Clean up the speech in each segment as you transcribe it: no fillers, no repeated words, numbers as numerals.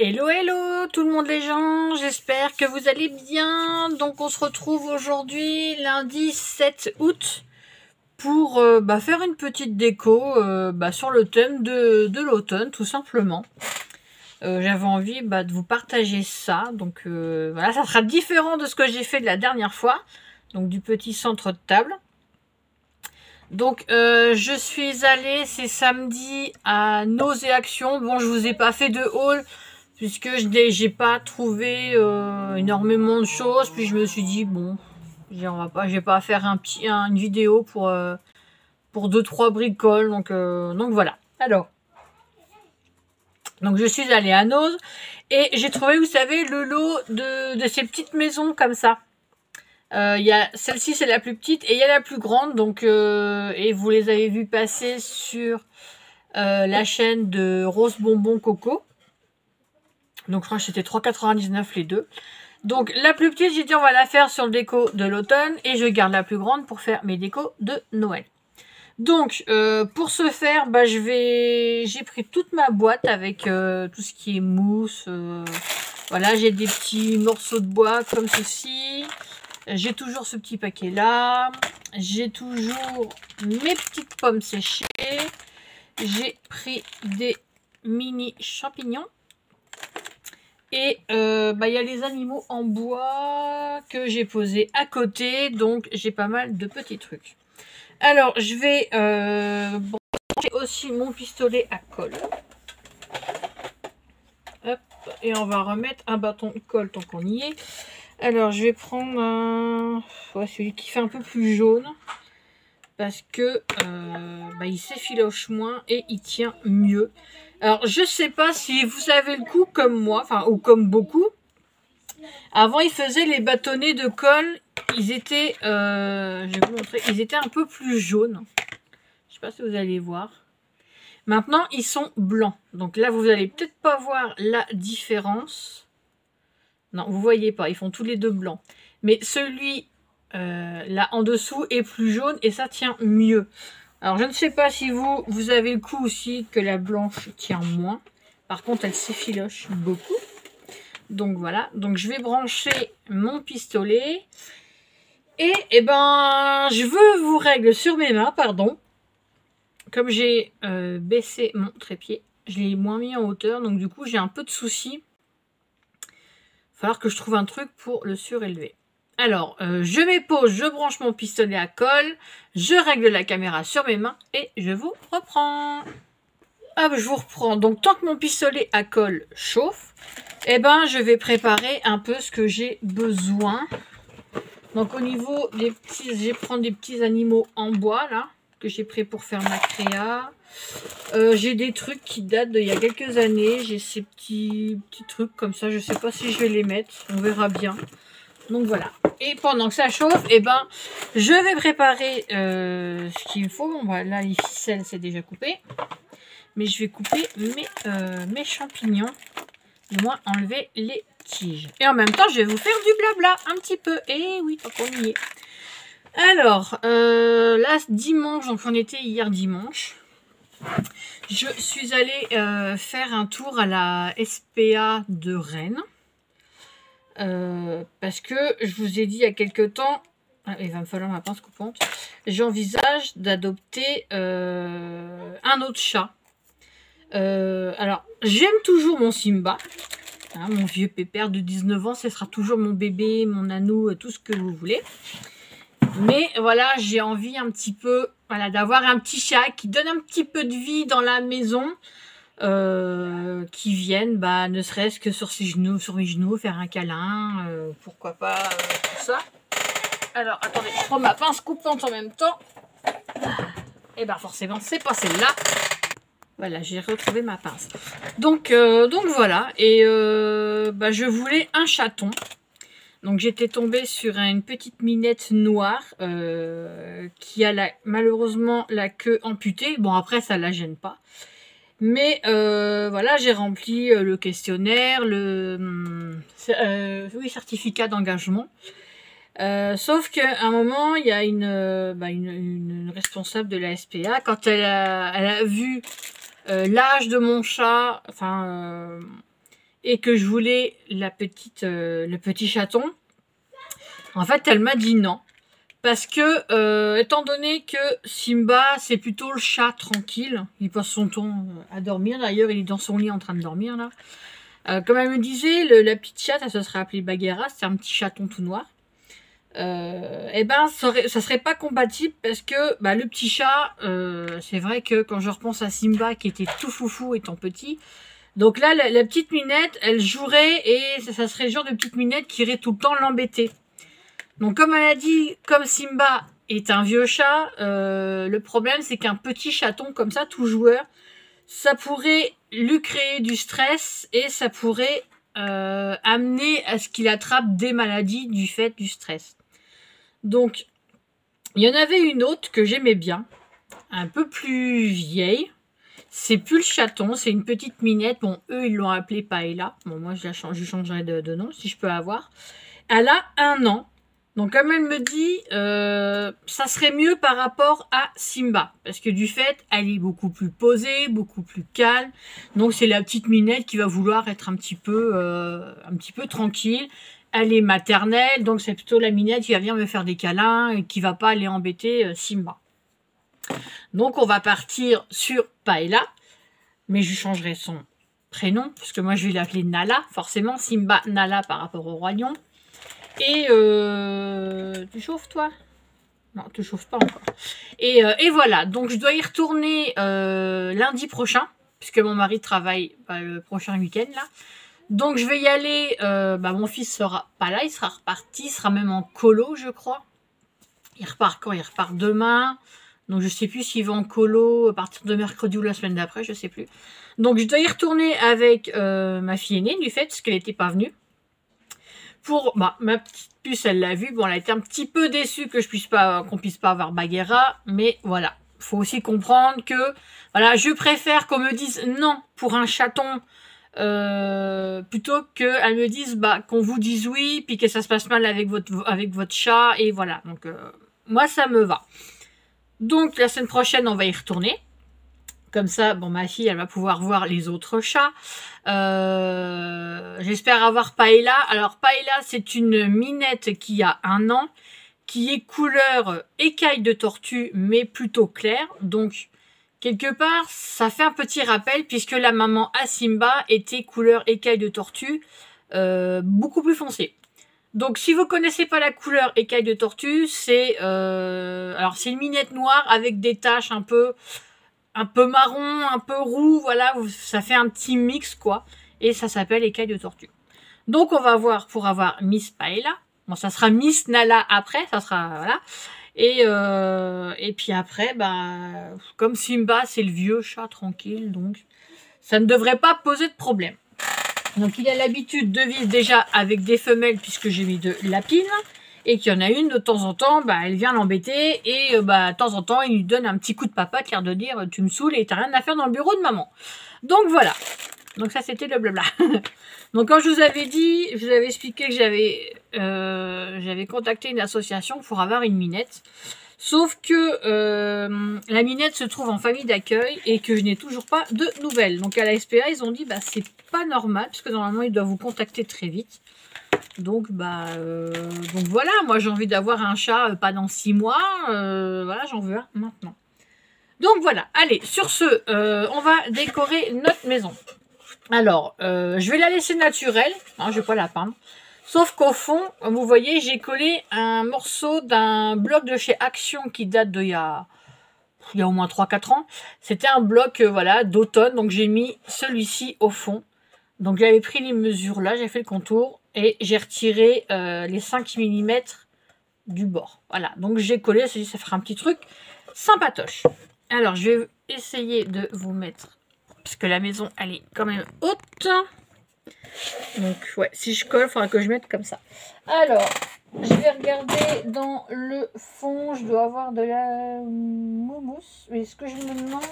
Hello, hello tout le monde les gens, j'espère que vous allez bien. Donc on se retrouve aujourd'hui lundi 7 août pour faire une petite déco sur le thème de l'automne tout simplement. J'avais envie de vous partager ça, donc voilà, ça sera différent de ce que j'ai fait de la dernière fois, donc du petit centre de table. Donc je suis allée, c'est samedi, à Nose et Action. Bon, je vous ai pas fait de haul puisque j'ai pas trouvé énormément de choses, puis je me suis dit bon, j'ai pas faire une vidéo pour 2-3 bricoles, donc voilà. Alors, donc je suis allée à Nose et j'ai trouvé, vous savez, le lot de ces petites maisons comme ça. Y a celle-ci, c'est la plus petite, et il y a la plus grande, donc et vous les avez vues passer sur la chaîne de Rose Bonbon Coco. Donc je crois que c'était 3,99 les deux. Donc la plus petite, j'ai dit on va la faire sur le déco de l'automne, et je garde la plus grande pour faire mes décos de Noël. Donc pour ce faire, j'ai pris toute ma boîte avec tout ce qui est mousse. Voilà, j'ai des petits morceaux de bois comme ceci. J'ai toujours ce petit paquet là. J'ai toujours mes petites pommes séchées. J'ai pris des mini champignons. Et il y a les animaux en bois que j'ai posés à côté. Donc j'ai pas mal de petits trucs. Alors je vais brancher aussi mon pistolet à colle. Hop, et on va remettre un bâton de colle tant qu'on y est. Alors je vais prendre celui qui fait un peu plus jaune. Parce que il s'effiloche moins et il tient mieux. Alors je sais pas si vous avez le coup comme moi, ou comme beaucoup. Avant ils faisaient les bâtonnets de colle, ils étaient, je vais vous montrer, ils étaient un peu plus jaunes. Je sais pas si vous allez voir. Maintenant ils sont blancs. Donc là vous allez peut-être pas voir la différence. Non, vous voyez pas, ils font tous les deux blancs. Mais celui là en dessous est plus jaune et ça tient mieux. Alors je ne sais pas si vous avez le coup aussi que la blanche tient moins. Par contre elle s'effiloche beaucoup. Donc voilà, donc je vais brancher mon pistolet. Et je veux vous régler sur mes mains, pardon. Comme j'ai baissé mon trépied, je l'ai moins mis en hauteur, donc du coup j'ai un peu de soucis. Il va falloir que je trouve un truc pour le surélever. Alors, je m'épose, je branche mon pistolet à colle, je règle la caméra sur mes mains et je vous reprends. Hop, je vous reprends. Donc, tant que mon pistolet à colle chauffe, je vais préparer un peu ce que j'ai besoin. Donc, au niveau des petits, je vais prendre des petits animaux en bois, là, que j'ai pris pour faire ma créa. J'ai des trucs qui datent d'il y a quelques années. J'ai ces petits trucs comme ça. Je sais pas si je vais les mettre. On verra bien. Donc voilà. Et pendant que ça chauffe, je vais préparer ce qu'il faut. Bon, là, les ficelles, c'est déjà coupé. Mais je vais couper mes champignons. Du moins, enlever les tiges. Et en même temps, je vais vous faire du blabla un petit peu. Et oui, tant qu'on y est. Alors, là, dimanche, donc on était hier dimanche. Je suis allée faire un tour à la SPA de Rennes. Parce que je vous ai dit il y a quelques temps, il va me falloir ma pince coupante, j'envisage d'adopter un autre chat. Alors, j'aime toujours mon Simba, hein, mon vieux pépère de 19 ans, ce sera toujours mon bébé, mon nanou, tout ce que vous voulez. Mais voilà, j'ai envie un petit peu d'avoir un petit chat qui donne un petit peu de vie dans la maison. Qui viennent, ne serait-ce que sur mes genoux, faire un câlin, pourquoi pas tout ça. Alors, attendez, je prends ma pince coupante en même temps. Et forcément, c'est pas celle-là. Voilà, j'ai retrouvé ma pince. Donc voilà, et je voulais un chaton. Donc j'étais tombée sur une petite minette noire qui a malheureusement la queue amputée. Bon, après, ça la gêne pas. Mais voilà, j'ai rempli le questionnaire, certificat d'engagement. Sauf qu'à un moment, il y a une responsable de la SPA, quand elle a vu l'âge de mon chat, et que je voulais le petit chaton, en fait, elle m'a dit non. Parce que, étant donné que Simba, c'est plutôt le chat tranquille, il passe son temps à dormir. D'ailleurs, il est dans son lit en train de dormir, là. Comme elle me disait, la petite chatte, elle se serait appelée Bagheera, c'est un petit chaton tout noir. Et ben, ça serait pas compatible parce que bah, le petit chat, c'est vrai que quand je repense à Simba qui était tout foufou étant petit, donc là, la petite minette, elle jouerait et ça serait le genre de petite minette qui irait tout le temps l'embêter. Donc comme elle a dit, comme Simba est un vieux chat, le problème c'est qu'un petit chaton comme ça, tout joueur, ça pourrait lui créer du stress et ça pourrait amener à ce qu'il attrape des maladies du fait du stress. Donc, il y en avait une autre que j'aimais bien, un peu plus vieille. C'est plus le chaton, c'est une petite minette. Bon, eux, ils l'ont appelée Paella. Bon, moi, je changerai de nom si je peux avoir. Elle a 1 an. Donc, comme elle me dit, ça serait mieux par rapport à Simba. Parce que du fait, elle est beaucoup plus posée, beaucoup plus calme. Donc, c'est la petite minette qui va vouloir être un petit peu tranquille. Elle est maternelle, donc c'est plutôt la minette qui va venir me faire des câlins et qui va pas aller embêter Simba. Donc, on va partir sur Paella. Mais je changerai son prénom, parce que moi, je vais l'appeler Nala. Forcément, Simba, Nala par rapport au Roi Lion. Et tu chauffes toi? Non, tu chauffes pas encore. Et voilà, donc je dois y retourner lundi prochain, puisque mon mari travaille le prochain week-end là. Donc je vais y aller, mon fils sera pas là, il sera reparti, il sera même en colo je crois. Il repart quand? Il repart demain. Donc je sais plus s'il va en colo à partir de mercredi ou la semaine d'après, je sais plus. Donc je dois y retourner avec ma fille aînée du fait, parce qu'elle n'était pas venue. Pour ma petite puce, elle l'a vu. Bon, elle a été un petit peu déçue que qu'on puisse pas avoir Bagheera, mais voilà. Faut aussi comprendre que voilà, je préfère qu'on me dise non pour un chaton plutôt qu'elle me dise qu'on vous dise oui, puis que ça se passe mal avec votre chat et voilà. Donc moi ça me va. Donc la semaine prochaine on va y retourner. Comme ça, bon, ma fille, elle va pouvoir voir les autres chats. J'espère avoir Paella. Alors, Paella, c'est une minette qui a 1 an, qui est couleur écaille de tortue, mais plutôt claire. Donc, quelque part, ça fait un petit rappel, puisque la maman à Simba était couleur écaille de tortue, beaucoup plus foncée. Donc, si vous connaissez pas la couleur écaille de tortue, c'est c'est une minette noire avec des taches un peu marron, un peu roux, voilà, ça fait un petit mix, quoi. Et ça s'appelle écaille de tortue. Donc, on va voir pour avoir Miss Paella. Bon, ça sera Miss Nala après, ça sera, voilà. Et puis après, comme Simba, c'est le vieux chat tranquille, donc ça ne devrait pas poser de problème. Donc, il a l'habitude de vivre déjà avec des femelles, puisque j'ai mis de lapines. Et qu'il y en a une de temps en temps, elle vient l'embêter et de temps en temps, il lui donne un petit coup de papatte, l'air de dire tu me saoules et t'as rien à faire dans le bureau de maman. Donc voilà. Donc ça c'était le blabla. Donc quand je vous avais dit, je vous avais expliqué que j'avais contacté une association pour avoir une minette. Sauf que la minette se trouve en famille d'accueil et que je n'ai toujours pas de nouvelles. Donc à la SPA, ils ont dit c'est pas normal, parce que normalement ils doivent vous contacter très vite. Donc voilà, moi j'ai envie d'avoir un chat pas dans 6 mois, voilà, j'en veux un maintenant. Donc voilà, allez, sur ce, on va décorer notre maison. Alors, je vais la laisser naturelle, hein, je vais pas la peindre. Sauf qu'au fond, vous voyez, j'ai collé un morceau d'un bloc de chez Action qui date d'il y a au moins 3-4 ans. C'était un bloc voilà, d'automne, donc j'ai mis celui-ci au fond. Donc j'avais pris les mesures là, j'ai fait le contour et j'ai retiré les 5 mm du bord. Voilà, donc j'ai collé, ça fera un petit truc sympatoche. Alors je vais essayer de vous mettre, parce que la maison elle est quand même haute. Donc ouais, si je colle, il faudra que je mette comme ça. Alors, je vais regarder dans le fond, je dois avoir de la mousse. Mais ce que je me demande,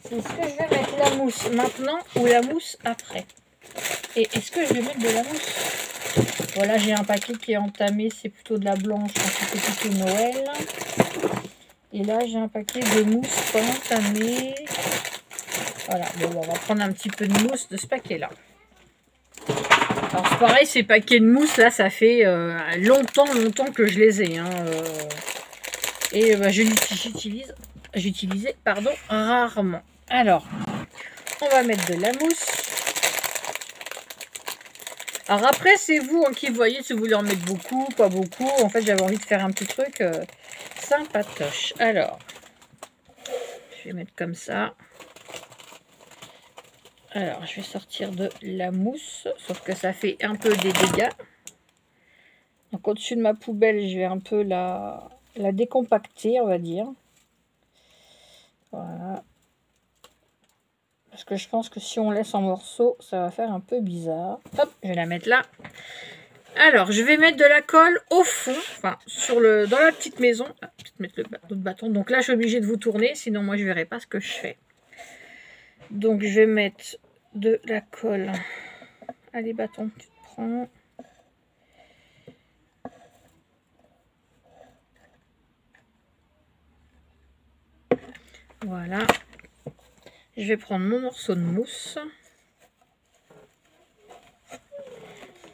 c'est est-ce que je vais mettre la mousse maintenant ou la mousse après? Et est-ce que je vais mettre de la mousse? Voilà, j'ai un paquet qui est entamé, c'est plutôt de la blanche, c'est plutôt Noël. Et là, j'ai un paquet de mousse pas entamé. Voilà, bon, on va prendre un petit peu de mousse de ce paquet-là. Alors c'est pareil, ces paquets de mousse, là, ça fait longtemps que je les ai. Hein, et j'utilisais rarement. Alors, on va mettre de la mousse. Alors après, c'est vous qui voyez si vous voulez en mettre beaucoup, pas beaucoup. En fait, j'avais envie de faire un petit truc sympatoche. Alors, je vais mettre comme ça. Alors, je vais sortir de la mousse, sauf que ça fait un peu des dégâts. Donc, au-dessus de ma poubelle, je vais un peu la décompacter, on va dire. Voilà. Parce que je pense que si on laisse en morceaux, ça va faire un peu bizarre. Hop, je vais la mettre là. Alors, je vais mettre de la colle au fond, enfin, dans la petite maison. Ah, je vais mettre l'autre bâton. Donc là, je suis obligée de vous tourner, sinon moi, je ne verrai pas ce que je fais. Donc, je vais mettre de la colle. Allez, bâton, tu te prends. Voilà. Je vais prendre mon morceau de mousse.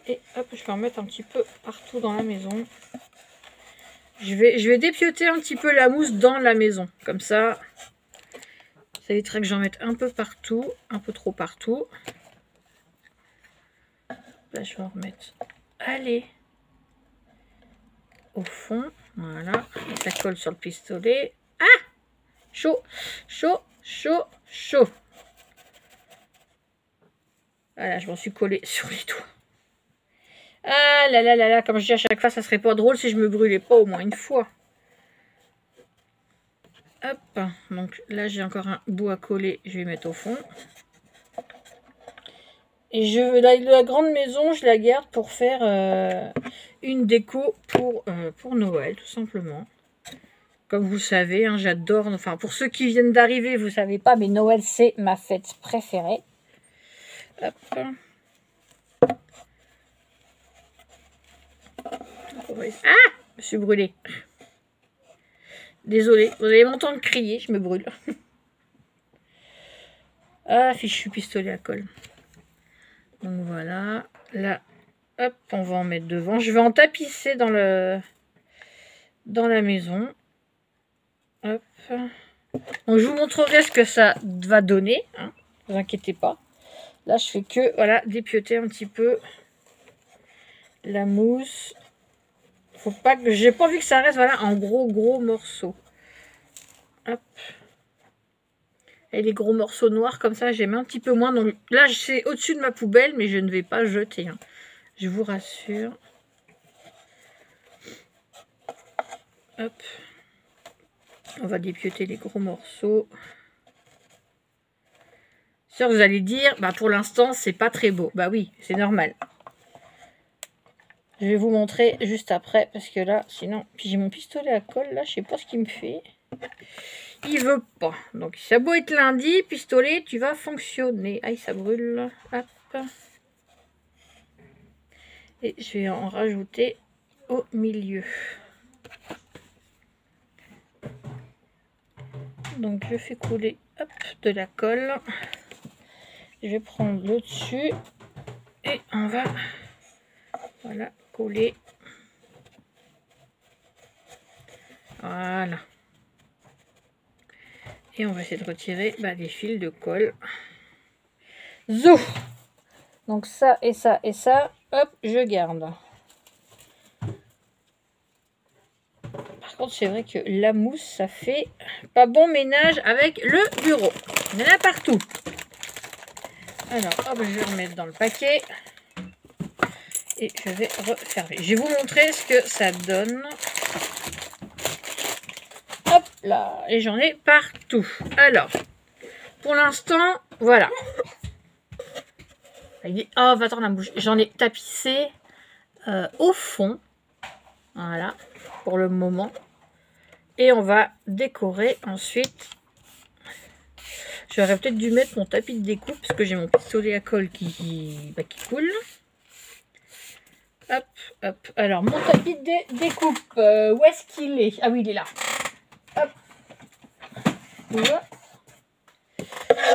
Et hop, je vais en mettre un petit peu partout dans la maison. Je vais dépioter un petit peu la mousse dans la maison. Comme ça, ça éviterait que j'en mette un peu partout. Un peu trop partout. Là, je vais en remettre. Allez. Au fond. Voilà. Et ça colle sur le pistolet. Ah! Chaud, chaud, chaud, chaud. Voilà, je m'en suis collée sur les doigts. Ah là là là là, comme je dis à chaque fois, ça serait pas drôle si je me brûlais pas au moins une fois. Hop, donc là j'ai encore un bout à coller, je vais mettre au fond. Et la grande maison, je la garde pour faire une déco pour Noël, tout simplement. Comme vous le savez, hein, j'adore, enfin pour ceux qui viennent d'arriver, vous savez pas, mais Noël c'est ma fête préférée. Hop. Ah! Je me suis brûlée. Désolée, vous allez m'entendre crier, je me brûle. Ah, fichu pistolet à colle. Donc voilà. Là, hop, on va en mettre devant. Je vais en tapisser dans la maison. Hop. Donc je vous montrerai ce que ça va donner. Hein, ne vous inquiétez pas. Là, je fais que, voilà, dépioter un petit peu la mousse. Faut pas que j'ai pas envie que ça reste, voilà, en gros morceaux. Hop. Et les gros morceaux noirs comme ça, j'aime un petit peu moins. Donc là, c'est au-dessus de ma poubelle, mais je ne vais pas jeter. Hein. Je vous rassure. Hop. On va dépioter les gros morceaux. Sûr, vous allez dire, bah pour l'instant, c'est pas très beau. Bah oui, c'est normal. Je vais vous montrer juste après, parce que là, sinon... Puis j'ai mon pistolet à colle, là, je sais pas ce qu'il me fait. Il veut pas. Donc, ça a beau être lundi, pistolet, tu vas fonctionner. Aïe, ça brûle. Hop. Et je vais en rajouter au milieu. Donc, je fais couler hop, de la colle. Je vais prendre le dessus. Et on va... Voilà, coller. Voilà. Et on va essayer de retirer les fils de colle. Zou! Donc ça et ça et ça, hop, je garde. Par contre, c'est vrai que la mousse, ça fait pas bon ménage avec le bureau. Il y en a partout. Alors, hop, je vais remettre dans le paquet. Et je vais refermer. Je vais vous montrer ce que ça donne. Hop là, et j'en ai partout. Alors, pour l'instant, voilà. Oh, va attendre la bouche. J'en ai tapissé au fond. Voilà, pour le moment. Et on va décorer ensuite. J'aurais peut-être dû mettre mon tapis de découpe parce que j'ai mon pistolet à colle qui coule. Hop, hop. Alors, mon tapis de découpe, où est-ce qu'il est? Ah oui, il est là. Hop. Voilà.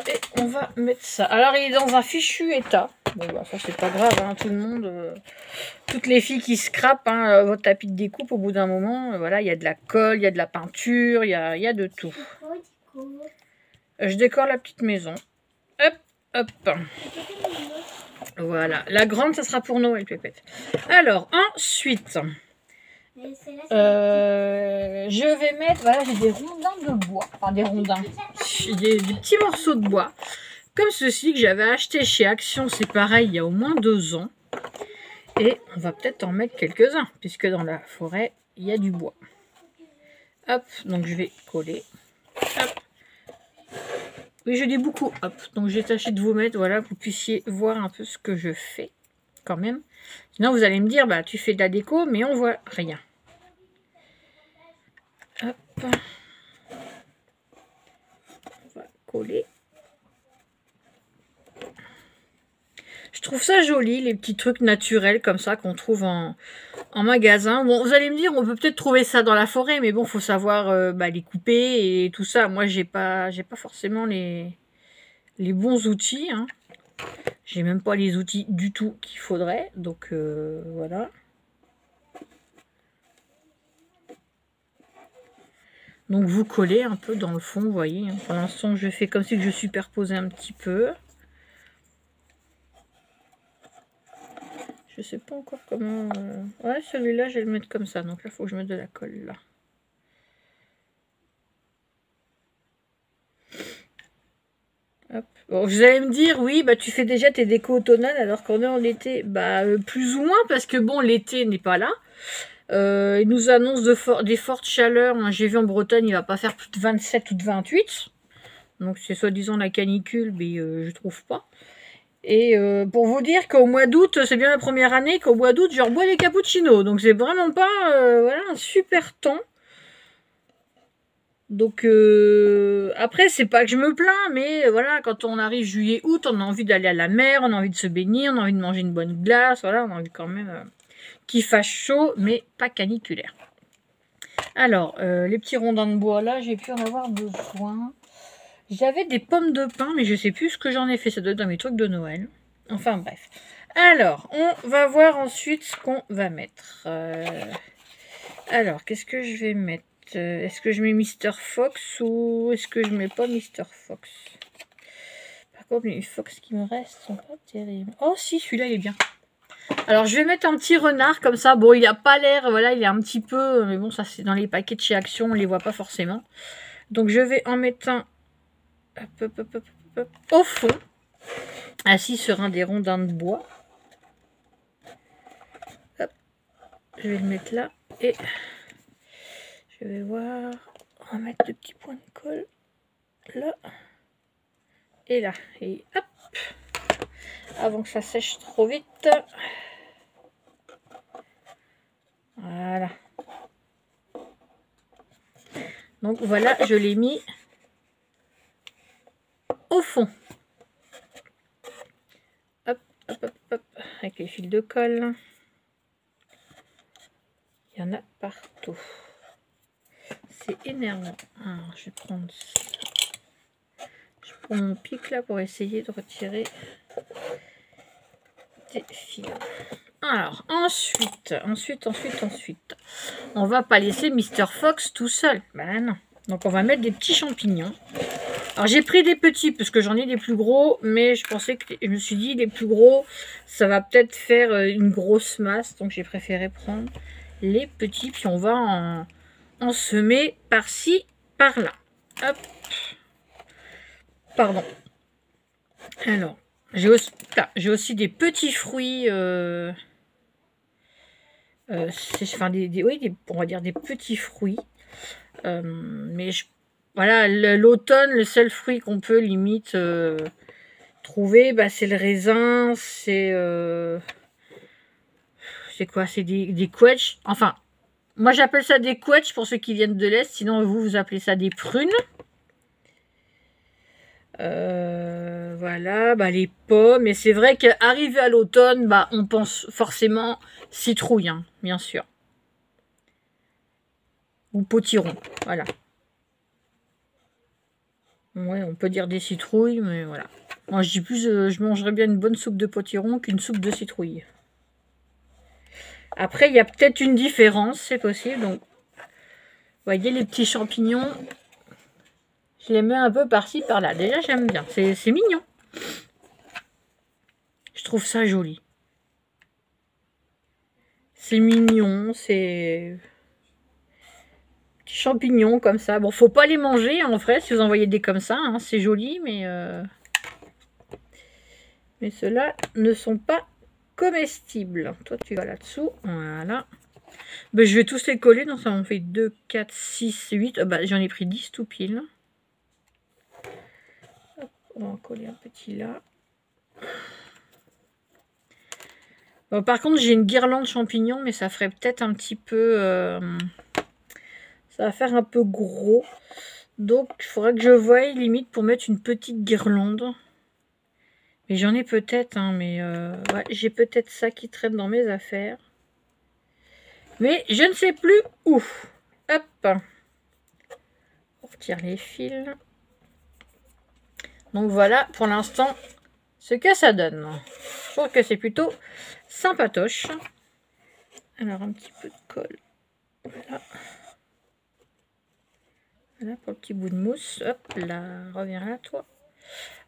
Et on va mettre ça. Alors, il est dans un fichu état. Bon, bah, ça, c'est pas grave, hein, tout le monde... toutes les filles qui scrapent hein, votre tapis de découpe, au bout d'un moment, voilà, il y a de la colle, il y a de la peinture, il y a de tout. Je décore la petite maison. Hop, hop. Voilà. La grande, ça sera pour Noël, Pépette. Alors, ensuite, je vais mettre... Voilà, j'ai des rondins de bois. Enfin, des rondins. J'ai des petits morceaux de bois. Comme ceci, que j'avais acheté chez Action. C'est pareil, il y a au moins 2 ans. Et on va peut-être en mettre quelques-uns, puisque dans la forêt, il y a du bois. Hop, donc je vais coller. Hop. Oui, je dis beaucoup, hop. Donc j'ai tâché de vous mettre, voilà, que vous puissiez voir un peu ce que je fais, quand même. Sinon, vous allez me dire, bah, tu fais de la déco, mais on voit rien. Hop. On va coller. Je trouve ça joli, les petits trucs naturels comme ça qu'on trouve en magasin. Bon, vous allez me dire, on peut peut-être trouver ça dans la forêt, mais bon, faut savoir les couper et tout ça. Moi, j'ai pas forcément les bons outils. Hein. J'ai même pas les outils du tout qu'il faudrait. Donc, voilà. Donc, vous collez un peu dans le fond, vous voyez. Pour l'instant, je fais comme si je superposais un petit peu. Je sais pas encore comment... Ouais, celui-là, je vais le mettre comme ça. Donc là, il faut que je mette de la colle, là. Hop. Bon, vous allez me dire, oui, bah tu fais déjà tes décos automnales alors qu'on est en été. Bah, plus ou moins, parce que bon, l'été n'est pas là. Il nous annonce des fortes chaleurs. J'ai vu en Bretagne, il va pas faire plus de 27 ou de 28. Donc c'est soi-disant la canicule, mais je trouve pas. Et pour vous dire qu'au mois d'août, c'est bien la première année qu'au mois d'août, je rebois des cappuccinos. Donc c'est vraiment pas voilà, un super temps. Donc après, c'est pas que je me plains, mais voilà, quand on arrive juillet-août, on a envie d'aller à la mer, on a envie de se baigner, on a envie de manger une bonne glace, voilà, on a envie quand même qu'il fasse chaud, mais pas caniculaire. Alors, les petits rondins de bois là, j'ai pu en avoir besoin. J'avais des pommes de pin, mais je sais plus ce que j'en ai fait, ça doit être dans mes trucs de Noël. Enfin bref. Alors, on va voir ensuite ce qu'on va mettre. Alors, qu'est-ce que je vais mettre? Est-ce que je mets Mr. Fox ou est-ce que je mets pas Mr. Fox? Par contre, les Fox qui me restent sont pas terribles. Oh si, celui-là il est bien. Alors je vais mettre un petit renard comme ça. Bon, il a pas l'air, voilà, il est un petit peu... Mais bon, ça c'est dans les paquets de chez Action, on les voit pas forcément. Donc je vais en mettre un au fond, assis sur un des rondins de bois. Hop. Je vais le mettre là et... Je vais voir, on va mettre 2 petits points de colle là et là. Et hop, avant que ça sèche trop vite. Voilà. Donc voilà, je l'ai mis au fond. Hop, hop, hop, hop, avec les fils de colle. Il y en a partout. C'est énervant. Alors, je vais prendre ça. Je prends mon pic là pour essayer de retirer des fils. Alors, ensuite, on va pas laisser Mr. Fox tout seul. Ben non. Donc, on va mettre des petits champignons. Alors, j'ai pris des petits parce que j'en ai des plus gros, mais je pensais que je me suis dit les plus gros, ça va peut-être faire une grosse masse. Donc, j'ai préféré prendre les petits, puis on va en semer par-ci, par-là. Hop. Pardon. Alors, j'ai aussi des petits fruits. Enfin, on va dire des petits fruits. Mais voilà, l'automne, le seul fruit qu'on peut limite trouver, bah, c'est le raisin. C'est quoi? C'est des quetchs. Enfin, moi j'appelle ça des quetchs pour ceux qui viennent de l'Est. Sinon, vous appelez ça des prunes. Voilà, bah, les pommes. Et c'est vrai qu'arrivé à l'automne, bah, on pense forcément citrouille, hein, bien sûr. Ou potiron, voilà. Ouais, on peut dire des citrouilles, mais voilà. Moi, je dis plus, je mangerais bien une bonne soupe de potiron qu'une soupe de citrouille. Après, il y a peut-être une différence, c'est possible. Donc, vous voyez, les petits champignons, je les mets un peu par-ci, par-là. Déjà, j'aime bien. C'est mignon. Je trouve ça joli. C'est mignon, c'est... Petits champignons comme ça. Bon, faut pas les manger en vrai si vous en voyez des comme ça. Hein. C'est joli, mais ceux-là ne sont pas comestibles. Toi, tu vas là-dessous. Voilà. Ben, je vais tous les coller. Donc, ça m'en fait 2, 4, 6, 8. Bah, j'en ai pris 10 tout pile. Hop, on va en coller un petit là. Bon, par contre, j'ai une guirlande champignons, mais ça ferait peut-être un petit peu... ça va faire un peu gros. Donc, il faudrait que je voie limite pour mettre une petite guirlande. Mais j'en ai peut-être, hein, mais ouais, j'ai peut-être ça qui traîne dans mes affaires. Mais je ne sais plus où. Hop. On retire les fils. Donc voilà, pour l'instant, ce que ça donne. Je trouve que c'est plutôt sympatoche. Alors, un petit peu de colle. Voilà. Voilà pour le petit bout de mousse. Hop là, reviens là, toi.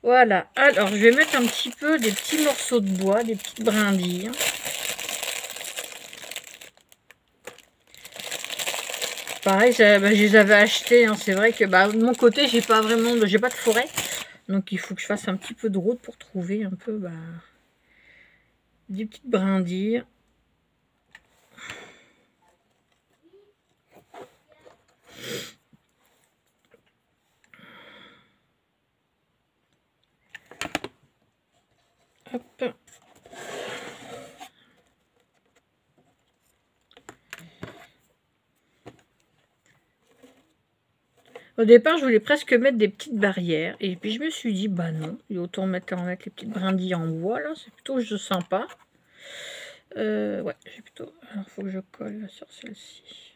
Voilà. Alors, je vais mettre un petit peu des petits morceaux de bois, des petites brindilles. Pareil, je les avais achetés. Hein. C'est vrai que de mon côté, j'ai pas de forêt. Donc, il faut que je fasse un petit peu de route pour trouver un peu des petites brindilles. Hop. Au départ, je voulais presque mettre des petites barrières. Et puis, je me suis dit, bah non, il est autant mettre les petites brindilles en bois, là. C'est plutôt sympa. Ouais, j'ai plutôt... Alors, faut que je colle sur celle-ci.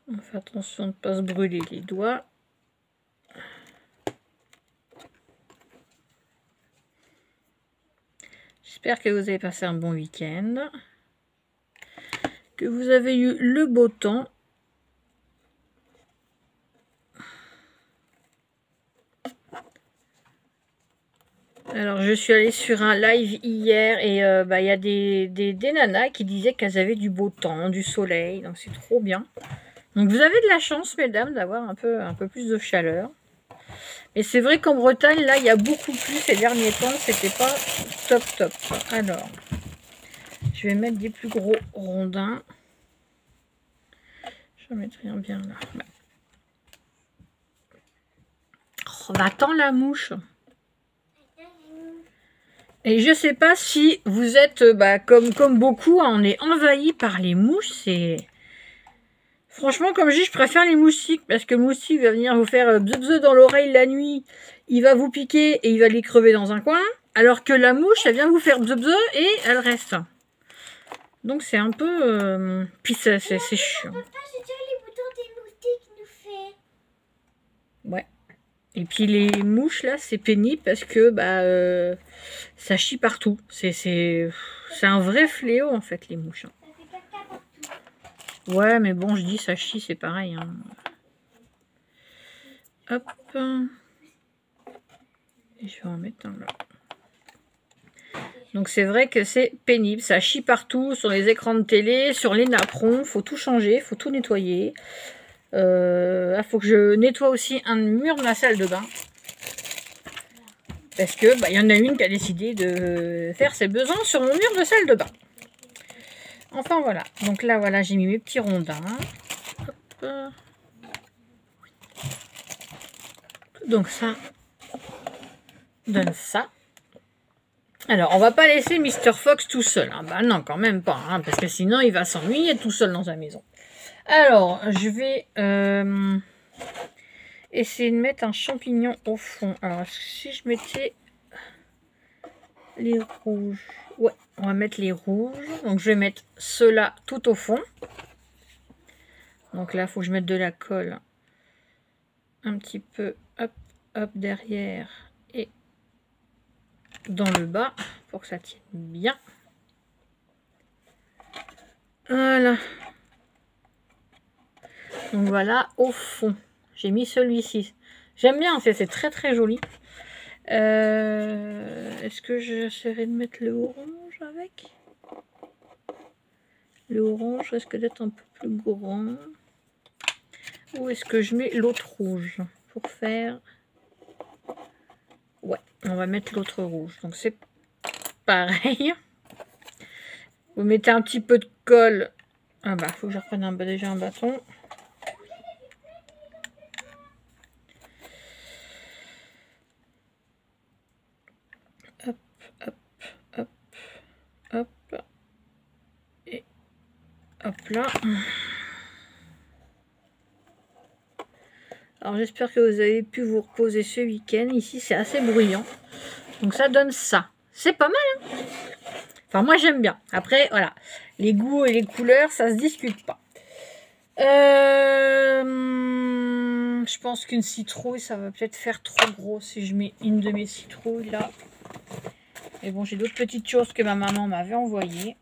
On fait attention de ne pas se brûler les doigts. J'espère que vous avez passé un bon week-end. Que vous avez eu le beau temps. Alors, je suis allée sur un live hier et il y a des nanas qui disaient qu'elles avaient du beau temps, du soleil. Donc, c'est trop bien. Donc, vous avez de la chance, mesdames, d'avoir un peu plus de chaleur. Et c'est vrai qu'en Bretagne, là, il y a beaucoup plus ces derniers temps. C'était pas top. Alors, je vais mettre des plus gros rondins. Je vais mettre rien bien là. Oh, va-t'en la mouche. Et je sais pas si vous êtes comme beaucoup, hein, on est envahi par les mouches. C'est franchement, comme je dis, je préfère les moustiques parce que le moustique va venir vous faire bzz dans l'oreille la nuit. Il va vous piquer et il va les crever dans un coin. Alors que la mouche, elle vient vous faire bzz et elle reste. Donc c'est un peu... Puis c'est chiant. Ouais. Et puis les mouches là, c'est pénible parce que ça chie partout. C'est un vrai fléau en fait les mouches. Ouais, mais bon, je dis ça chie, c'est pareil. Hein. Hop. Et je vais en mettre un là. Donc c'est vrai que c'est pénible. Ça chie partout, sur les écrans de télé, sur les napperons. Faut tout changer, faut tout nettoyer. Il faut que je nettoie aussi un mur de ma salle de bain. Parce que il y en a une qui a décidé de faire ses besoins sur mon mur de salle de bain. Enfin voilà. Donc là voilà, j'ai mis mes petits rondins. Hop. Donc ça donne ça. Alors on va pas laisser Mr. Fox tout seul. Hein. Bah non, quand même pas. Hein, parce que sinon il va s'ennuyer tout seul dans sa maison. Alors je vais essayer de mettre un champignon au fond. Alors si je mettais Les rouges. Ouais, on va mettre les rouges. Donc, je vais mettre ceux-là tout au fond. Donc là, il faut que je mette de la colle un petit peu, hop, hop, derrière et dans le bas pour que ça tienne bien. Voilà. Donc voilà, au fond. J'ai mis celui-ci. J'aime bien, c'est très très joli. Est-ce que j'essaierai de mettre le orange avec? Le orange risque d'être un peu plus grand. Ou est-ce que je mets l'autre rouge pour faire... Ouais, on va mettre l'autre rouge. Donc c'est pareil. Vous mettez un petit peu de colle. Ah bah, faut que je reprenne déjà un bâton. Hop, hop, hop, hop. Et hop là. Alors j'espère que vous avez pu vous reposer ce week-end. Ici c'est assez bruyant. Donc ça donne ça. C'est pas mal, hein? Enfin moi j'aime bien. Après voilà. Les goûts et les couleurs ça se discute pas. Je pense qu'une citrouille ça va peut-être faire trop gros si je mets une de mes citrouilles là. Mais bon j'ai d'autres petites choses que ma maman m'avait envoyées.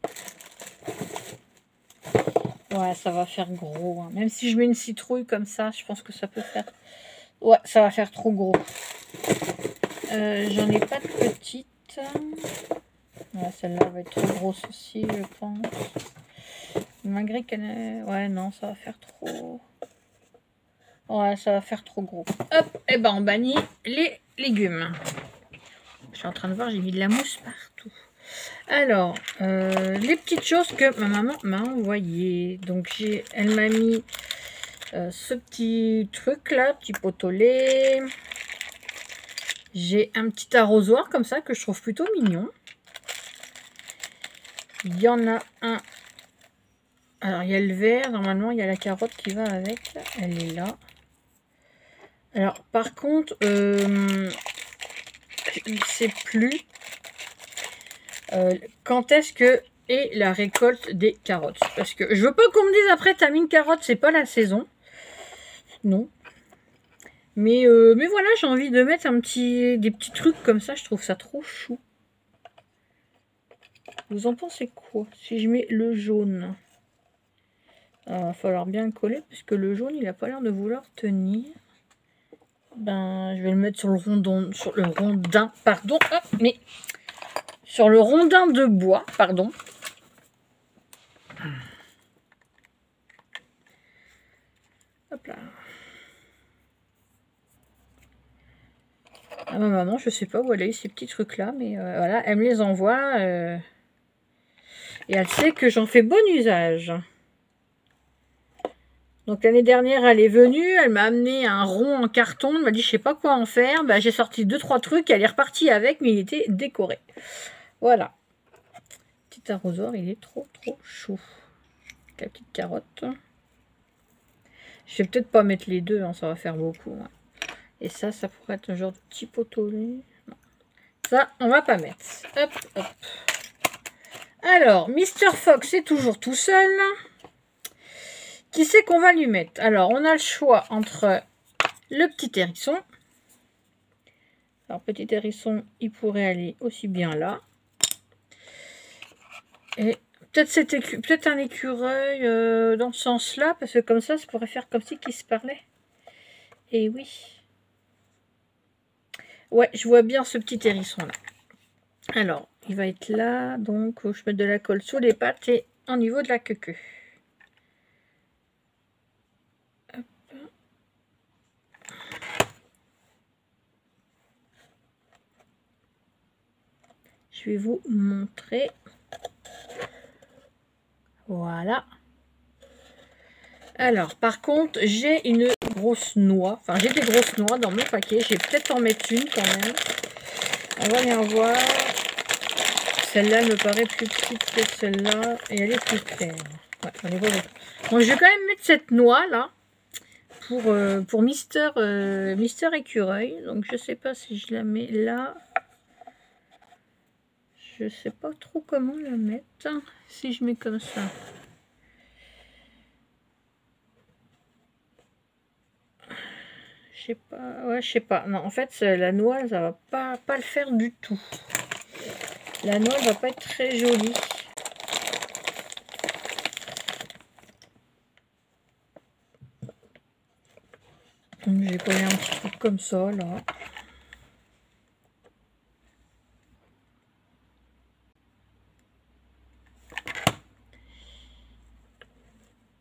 Ouais, ça va faire gros. Hein. Même si je mets une citrouille comme ça, je pense que ça peut faire... Ouais, ça va faire trop gros. J'en ai pas de petite. Ouais, celle-là va être trop grosse aussi, je pense. Malgré qu'elle est... Ouais, non, ça va faire trop... Ouais, ça va faire trop gros. Hop, et ben on bannit les légumes. Je suis en train de voir, j'ai mis de la mousse partout. Alors, les petites choses que ma maman m'a envoyées. Donc, elle m'a mis ce petit truc là, petit pot au lait. J'ai un petit arrosoir comme ça que je trouve plutôt mignon. Il y en a un. Alors, il y a le vert. Normalement, il y a la carotte qui va avec. Elle est là. Alors, par contre, je ne sais plus quand est-ce que est la récolte des carottes. Parce que je veux pas qu'on me dise après, t'as mis une carotte, c'est pas la saison. Non. Mais voilà, j'ai envie de mettre des petits trucs comme ça. Je trouve ça trop chou. Vous en pensez quoi? Si je mets le jaune. Il va falloir bien le coller. Parce que le jaune, il n'a pas l'air de vouloir tenir. Ben, je vais le mettre sur le rondin. Sur le rondin, pardon. Ah, mais sur le rondin de bois, pardon. Hop là. Ah, ma maman, je sais pas où elle a eu ces petits trucs-là. Mais voilà, elle me les envoie. Et elle sait que j'en fais bon usage. Donc l'année dernière, elle est venue, elle m'a amené un rond en carton, elle m'a dit je sais pas quoi en faire. Bah, j'ai sorti 2-3 trucs, elle est repartie avec, mais il était décoré. Voilà. Petit arrosoir, il est trop chaud. La petite carotte. Je vais peut-être pas mettre les deux, hein, ça va faire beaucoup. Hein. Et ça pourrait être un genre de petit poteau. Ça, on va pas mettre. Hop, hop. Alors, Mr. Fox est toujours tout seul. Qui c'est qu'on va lui mettre? Alors, on a le choix entre le petit hérisson. Alors, petit hérisson, il pourrait aller aussi bien là. Et peut-être un écureuil dans ce sens-là, parce que comme ça pourrait faire comme si qu'il se parlait. Et oui. Ouais, je vois bien ce petit hérisson-là. Alors, il va être là, donc je mets de la colle sous les pattes et au niveau de la queue. Je vais vous montrer. Voilà. Alors, par contre, j'ai une grosse noix. Enfin, j'ai des grosses noix dans mon paquet. Je vais peut-être en mettre une quand même. On va bien voir. Celle-là me paraît plus petite que celle-là. Et elle est plus claire. Ouais, on les voit. Donc, je vais quand même mettre cette noix-là. Pour Mister Écureuil. Donc, je sais pas si je la mets là. Je sais pas trop comment la mettre. Si je mets comme ça. Je sais pas. Ouais, je sais pas. Non, en fait, la noix, ça va pas le faire du tout. La noix va pas être très jolie. Donc, j'ai collé un petit truc comme ça, là.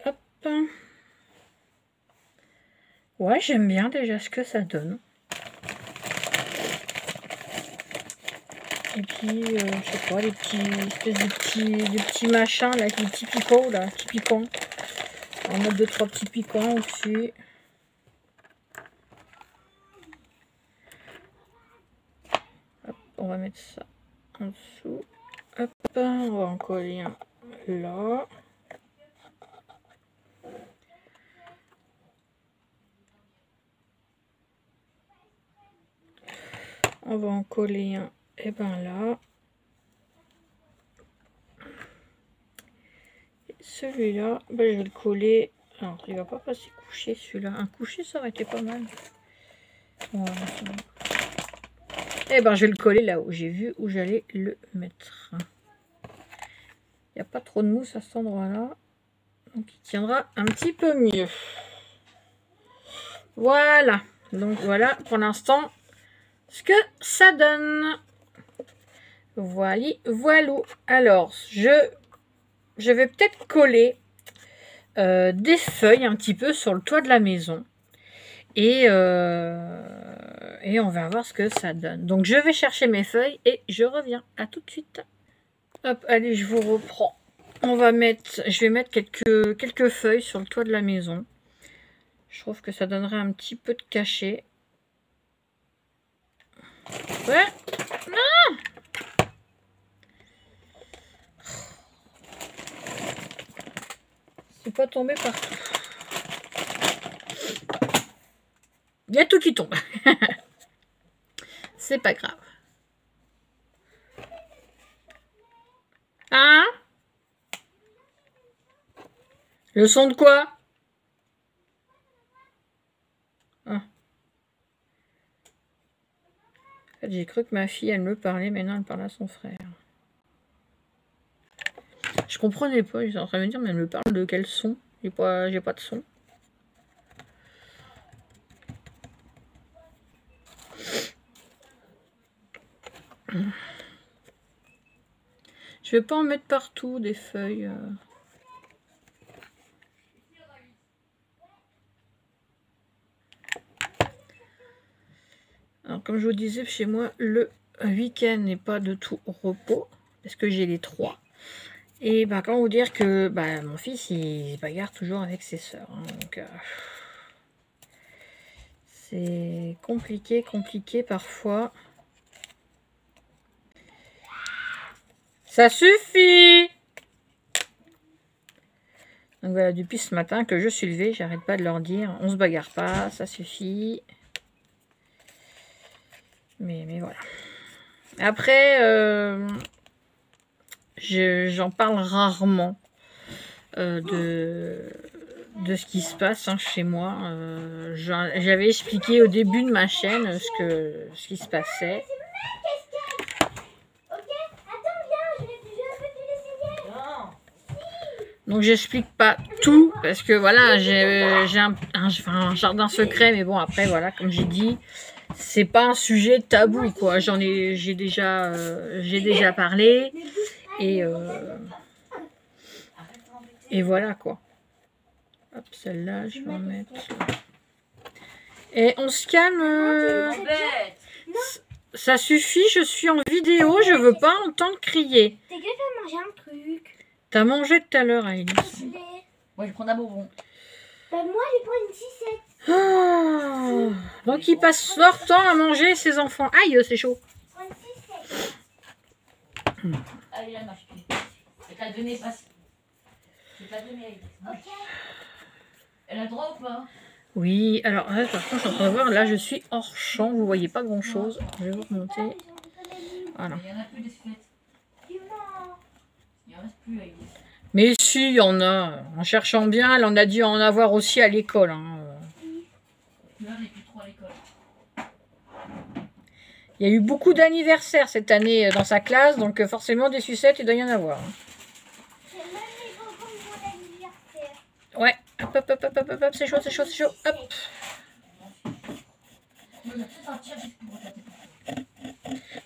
Hop. Ouais, j'aime bien déjà ce que ça donne. Et puis, je sais pas, les petits espèces de petits machins, là, les petits picots, là, petits piquants. On va mettre 2-3 petits piquants au-dessus. Hop, on va mettre ça en dessous. Hop, on va en coller un là. On va en coller un, et ben là. Celui-là, ben, je vais le coller. Alors, il va pas passer couché celui-là. Un couché, ça aurait été pas mal. Voilà, et ben, je vais le coller là où j'ai vu où j'allais le mettre. Il n'y a pas trop de mousse à cet endroit-là. Donc, il tiendra un petit peu mieux. Voilà. Donc, voilà pour l'instant ce que ça donne. Voilà, voilà. Alors, je vais peut-être coller des feuilles un petit peu sur le toit de la maison. Et on va voir ce que ça donne. Donc, je vais chercher mes feuilles et je reviens. À tout de suite. Hop, allez, je vous reprends. Je vais mettre quelques feuilles sur le toit de la maison. Je trouve que ça donnerait un petit peu de cachet. Ouais. Non. C'est pas tombé partout. Il y a tout qui tombe. C'est pas grave. Hein? Le son de quoi? Ah. En fait, j'ai cru que ma fille, elle me parlait, mais non, elle parlait à son frère. Je comprenais pas, j'étais en train de me dire, mais elle me parle de quel son? J'ai pas de son. Je vais pas en mettre partout des feuilles. Alors, comme je vous disais, chez moi, le week-end n'est pas de tout repos, parce que j'ai les 3. Et bah, comment vous dire que bah, mon fils, il se bagarre toujours avec ses sœurs. Hein, donc, c'est compliqué parfois. Ça suffit! Donc voilà, depuis ce matin que je suis levée, j'arrête pas de leur dire, on se bagarre pas, ça suffit. Mais voilà. Après, j'en parle rarement de ce qui se passe hein, chez moi. J'avais expliqué au début de ma chaîne ce qui se passait. Donc j'explique pas tout parce que voilà, j'ai un jardin secret, mais bon après voilà, comme j'ai dit, c'est pas un sujet tabou quoi. J'ai déjà parlé et voilà quoi. Hop, celle-là, je vais en mettre. Et on se calme. Ça suffit, je suis en vidéo, je veux pas entendre crier. T'es qu'à faire manger un truc. T'as mangé tout à l'heure, Alice. Moi, je prends un bonbon. Bah, moi, je prends une 6-7. Oh, donc ils passent leur temps à manger, ces enfants. Aïe, c'est chaud. Je prends une 6-7. Allez, là, marche. Je t'ai donné, passe. Je t'ai donné. Ok. Elle a droit ou pas? Oui, alors là, par contre, je suis en train de voir, là, je suis hors champ, vous voyez pas grand-chose. Je vais vous remonter. Voilà. Il y en a plus des squelettes. reste plus avec des... Mais si, il y en a. En cherchant bien, elle en a dû en avoir aussi à l'école. Hein. Là, j'ai plus trop à l'école. Il y a eu beaucoup d'anniversaires cette année dans sa classe, donc forcément des sucettes, il doit y en avoir. C'est même les bonbons de mon anniversaire. Ouais, hop, hop, hop, hop, hop, hop, c'est chaud, c'est chaud, c'est chaud, hop. On a peut-être un tir juste pour regarder.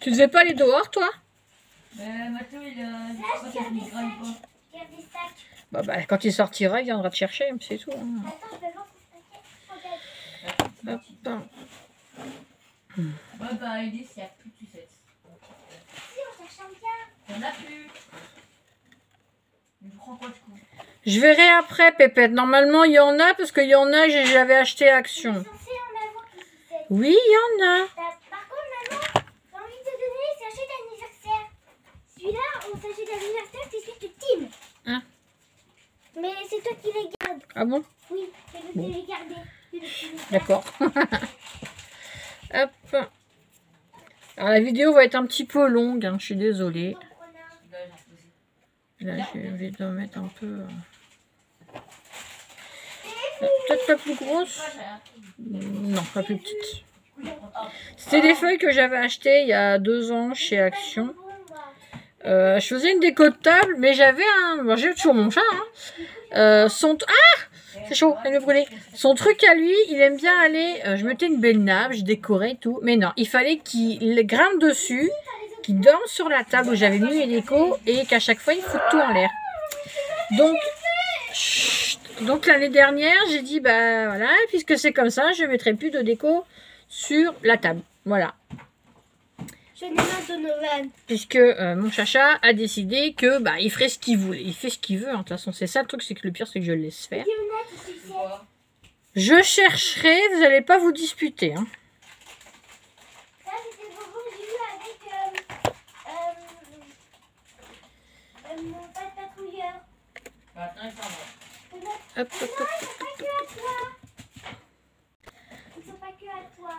Tu devais pas aller dehors, toi? Mathéo, il a... Là, Je je sais pas garde s'il des grave ou sacs. pas. Je garde des sacs. Bah, quand il sortira, il viendra te chercher, c'est tout. Hein. Attends, je vais voir ce paquet. Regarde. Hop. Bah, Elise, il n'y a plus de sucettes. Si, on cherche un bien. Il n'y en a plus. Mais je prends quoi du coup? Je verrai après, Pépette. Normalement, il y en a, parce qu'il y en a, j'avais acheté On est Action. censé en avoir des sucettes. Oui, il y en a. Par contre, maman, j'ai envie de te donner les sachets d'anniversaire. Celui-là, au sachet d'anniversaire, c'est celui de Tim. Hein? Mais c'est toi qui les gardes. Ah bon? Oui, c'est toi qui les gardes. D'accord. Hop. Alors, la vidéo va être un petit peu longue, hein, je suis désolée. Là, je vais devoir mettre un peu... Peut-être pas plus grosse? Non, pas plus petite. C'était des feuilles que j'avais achetées il y a 2 ans chez Action. Je faisais une déco de table, mais j'avais un... Bon, j'ai toujours mon chat. Hein. Ah, c'est chaud, elle me brûlait. Son truc à lui, il aime bien aller... je mettais une belle nappe, je décorais et tout. Mais non, il fallait qu'il grimpe dessus, qu'il dorme sur la table où j'avais mis les décos et qu'à chaque fois, il foute tout en l'air. Donc l'année dernière, j'ai dit, bah voilà, puisque c'est comme ça, je ne mettrai plus de déco sur la table. Voilà. Je n'ai pas Donovan. Puisque mon chacha a décidé que bah il ferait ce qu'il voulait. Il fait ce qu'il veut, hein. De toute façon, c'est ça le truc, c'est que le pire, c'est que je le laisse faire. Je chercherai, vous n'allez pas vous disputer. Hein. Ça, c'était le bonbon que j'ai eu avec mon pâte patrouilleur. Attends, il s'en va. Hop, hop, hop. Ils sont pas que à toi.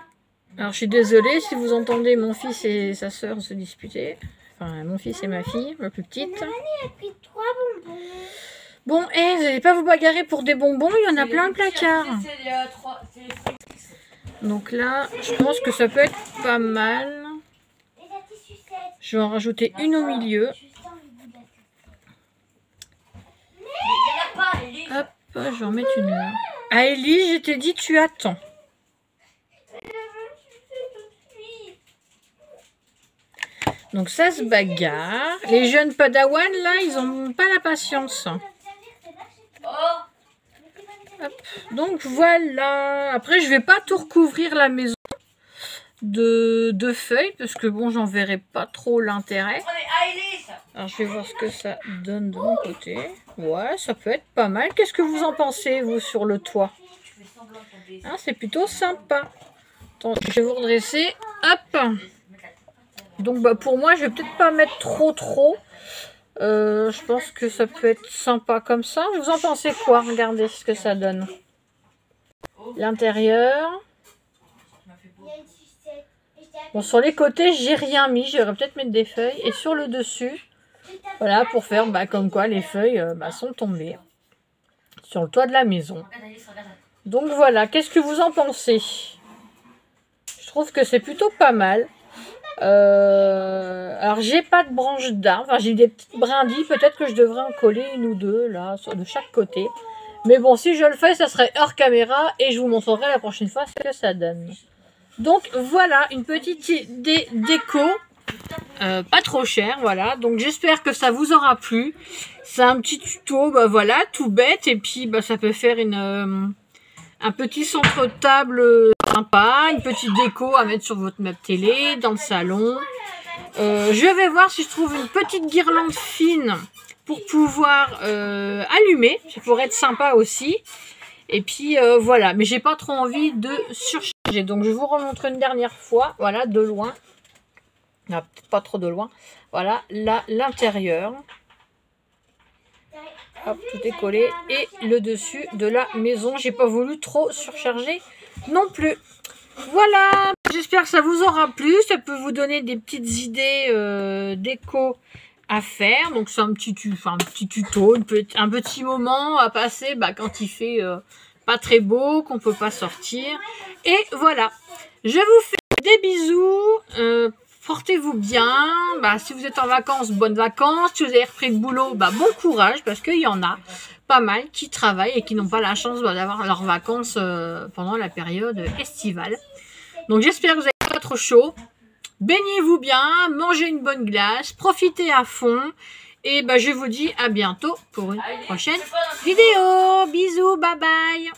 Alors, je suis désolée si vous entendez mon fils et sa sœur se disputer. Enfin, mon fils et ma fille, la plus petite. Donovan, il a pris 3 bonbons. Bon, vous n'allez pas vous bagarrer pour des bonbons, il y en a plein le placard. Donc là, je pense que ça peut être pas mal. Et la petite sucette. Je vais en rajouter une au milieu. Je sens le goût de la sucette. Il n'y en a pas, Elise. Hop, je vais en mettre une là. Ah, Ellie, je t'ai dit, tu attends. Donc ça se bagarre. Les jeunes padawans, là, ils n'ont pas la patience. Oh, Hop. Donc voilà. Après, je vais pas tout recouvrir la maison de feuilles, parce que bon, j'en verrai pas trop l'intérêt. prenez à Elise. Alors, je vais voir ce que ça donne de mon côté. Ouais, ça peut être pas mal. Qu'est-ce que vous en pensez, vous, sur le toit? Tu fais semblant de tomber. Ah, c'est plutôt sympa. Attends, je vais vous redresser. Hop. Donc, bah, pour moi, je vais peut-être pas mettre trop. Je pense que ça peut être sympa comme ça. Vous en pensez quoi? Regardez ce que ça donne. L'intérieur. Il y a une sucette. Et je t'ai Bon, sur les côtés, j'ai rien mis. J'aurais peut-être mettre des feuilles. Et sur le dessus, voilà, pour faire bah, comme quoi les feuilles sont tombées sur le toit de la maison. Regarde, Elise, regarde. Donc voilà, qu'est-ce que vous en pensez? Je trouve que c'est plutôt pas mal. Alors j'ai pas de branches d'arbre, enfin, j'ai des petites brindilles, peut-être que je devrais en coller une ou deux là, de chaque côté. Mais bon, si je le fais, ça serait hors caméra et je vous montrerai la prochaine fois ce que ça donne. Donc voilà, une petite idée déco, pas trop cher, voilà. Donc j'espère que ça vous aura plu. C'est un petit tuto, bah voilà, tout bête, et puis bah ça peut faire un petit centre de table sympa, une petite déco à mettre sur votre meuble télé, dans le salon. Je vais voir si je trouve une petite guirlande fine pour pouvoir allumer. Ça pourrait être sympa aussi. Et puis voilà, mais j'ai pas trop envie de surcharger. Donc je vous remontre une dernière fois, voilà, de loin. Non, peut-être pas trop de loin. Voilà, là, l'intérieur. Hop, tout est collé. Et le dessus de la maison. J'ai pas voulu trop surcharger non plus. Voilà. J'espère que ça vous aura plu. Ça peut vous donner des petites idées déco à faire. Donc c'est un petit tuto, un petit moment à passer quand il fait pas très beau, qu'on peut pas sortir. Et voilà, je vous fais des bisous. Portez-vous bien. Si vous êtes en vacances, bonnes vacances. Si vous avez repris le boulot, bon courage, parce qu'il y en a pas mal qui travaillent et qui n'ont pas la chance d'avoir leurs vacances pendant la période estivale. Donc j'espère que vous n'avez pas trop chaud. Baignez-vous bien, mangez une bonne glace, profitez à fond. Et je vous dis à bientôt pour une prochaine vidéo. Bisous, bye bye.